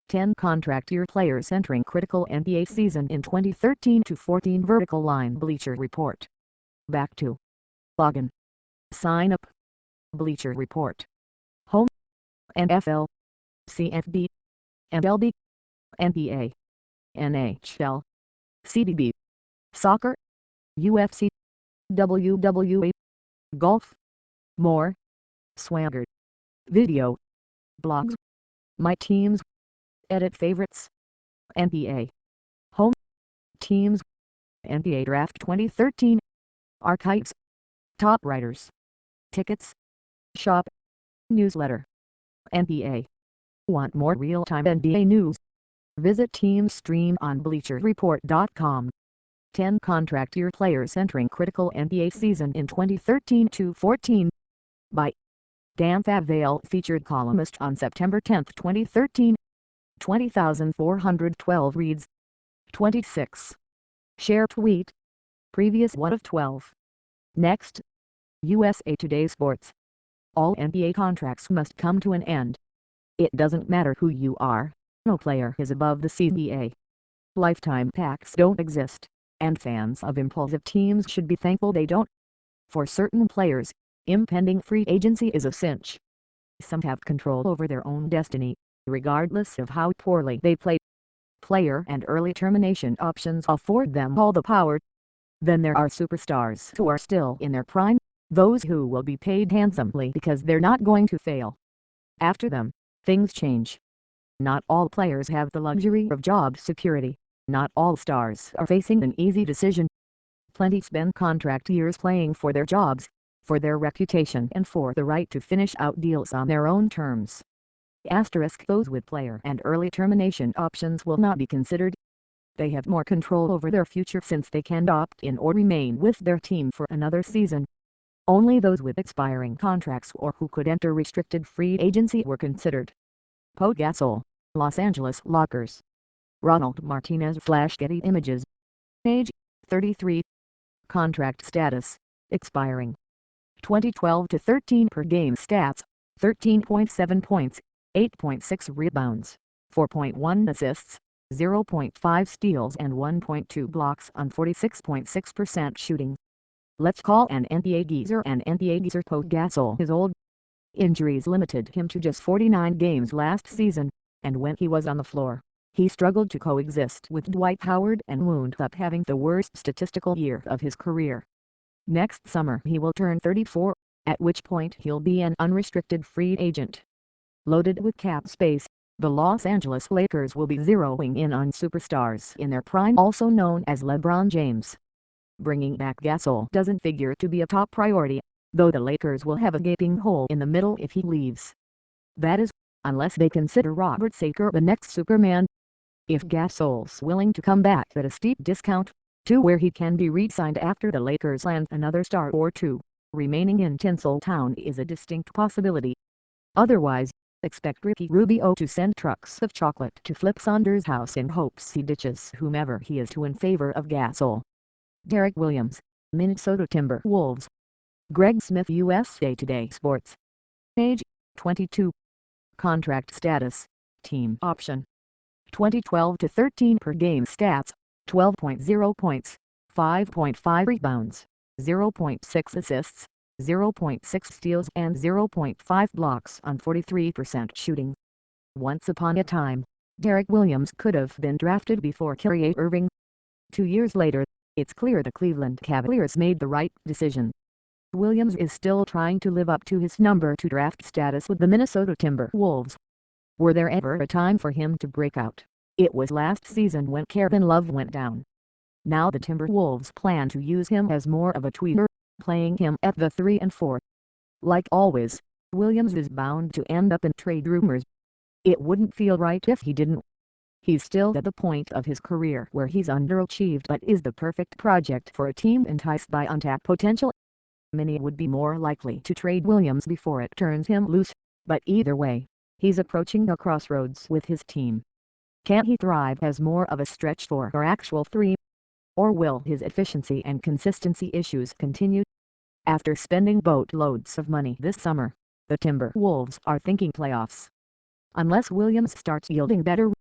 10 contract year players entering critical NBA season in 2013-14 Vertical Line Bleacher Report. Back to login. Sign up. Bleacher Report. Home. NFL. CFB. MLB. NBA. NHL. CDB. Soccer. UFC. WWE. Golf. More. Swagger. Video. Blogs. My teams. Edit favorites. NBA. Home. Teams. NBA Draft 2013. Archives. Top writers. Tickets. Shop. Newsletter. NBA. Want more real-time NBA news? Visit TeamStream on BleacherReport.com. 10 contract year players entering critical NBA season in 2013-14. By Dan Favale, featured columnist on September 10, 2013. 20,412 reads. 26. Share tweet. Previous 1 of 12. Next. USA Today Sports. All NBA contracts must come to an end. It doesn't matter who you are, no player is above the CBA. Lifetime packs don't exist, and fans of impulsive teams should be thankful they don't. For certain players, impending free agency is a cinch. Some have control over their own destiny, regardless of how poorly they play. Player and early termination options afford them all the power. Then there are superstars who are still in their prime, those who will be paid handsomely because they're not going to fail. After them, things change. Not all players have the luxury of job security. Not all stars are facing an easy decision. Plenty spend contract years playing for their jobs, for their reputation and for the right to finish out deals on their own terms. Asterisk, those with player and early termination options will not be considered. They have more control over their future since they can opt in or remain with their team for another season. Only those with expiring contracts or who could enter restricted free agency were considered. Pau Gasol, Los Angeles Lakers. Ronald Martinez / Getty Images. Age, 33. Contract status, expiring. 2012-13 per game stats, 13.7 points, 8.6 rebounds, 4.1 assists, 0.5 steals and 1.2 blocks on 46.6% shooting. Let's call an NBA geezer an NBA geezer. Pau Gasol is old. Injuries limited him to just 49 games last season, and when he was on the floor, he struggled to coexist with Dwight Howard and wound up having the worst statistical year of his career. Next summer he will turn 34, at which point he'll be an unrestricted free agent. Loaded with cap space, the Los Angeles Lakers will be zeroing in on superstars in their prime, also known as LeBron James. Bringing back Gasol doesn't figure to be a top priority, though the Lakers will have a gaping hole in the middle if he leaves. That is, unless they consider Robert Sarver the next Superman. If Gasol's willing to come back at a steep discount, to where he can be re-signed after the Lakers land another star or two, remaining in Tinseltown is a distinct possibility. Otherwise, expect Ricky Rubio to send trucks of chocolate to Flip Saunders' house in hopes he ditches whomever he is to in favor of Gasol. Derek Williams, Minnesota Timberwolves. Greg Smith, USA Today Sports. Age, 22. Contract status, team option. 2012-13 per game stats, 12.0 points, 5.5 rebounds, 0.6 assists, 0.6 steals and 0.5 blocks on 43% shooting. Once upon a time, Derek Williams could have been drafted before Kyrie Irving. 2 years later, it's clear the Cleveland Cavaliers made the right decision. Williams is still trying to live up to his number 2 draft status with the Minnesota Timberwolves. Were there ever a time for him to break out? It was last season when Kevin Love went down. Now the Timberwolves plan to use him as more of a tweener, playing him at the 3 and 4. Like always, Williams is bound to end up in trade rumors. It wouldn't feel right if he didn't. He's still at the point of his career where he's underachieved but is the perfect project for a team enticed by untapped potential. Many would be more likely to trade Williams before it turns him loose, but either way, he's approaching a crossroads with his team. Can he thrive as more of a stretch 4 or actual 3? Or will his efficiency and consistency issues continue? After spending boatloads of money this summer, the Timberwolves are thinking playoffs. Unless Williams starts yielding better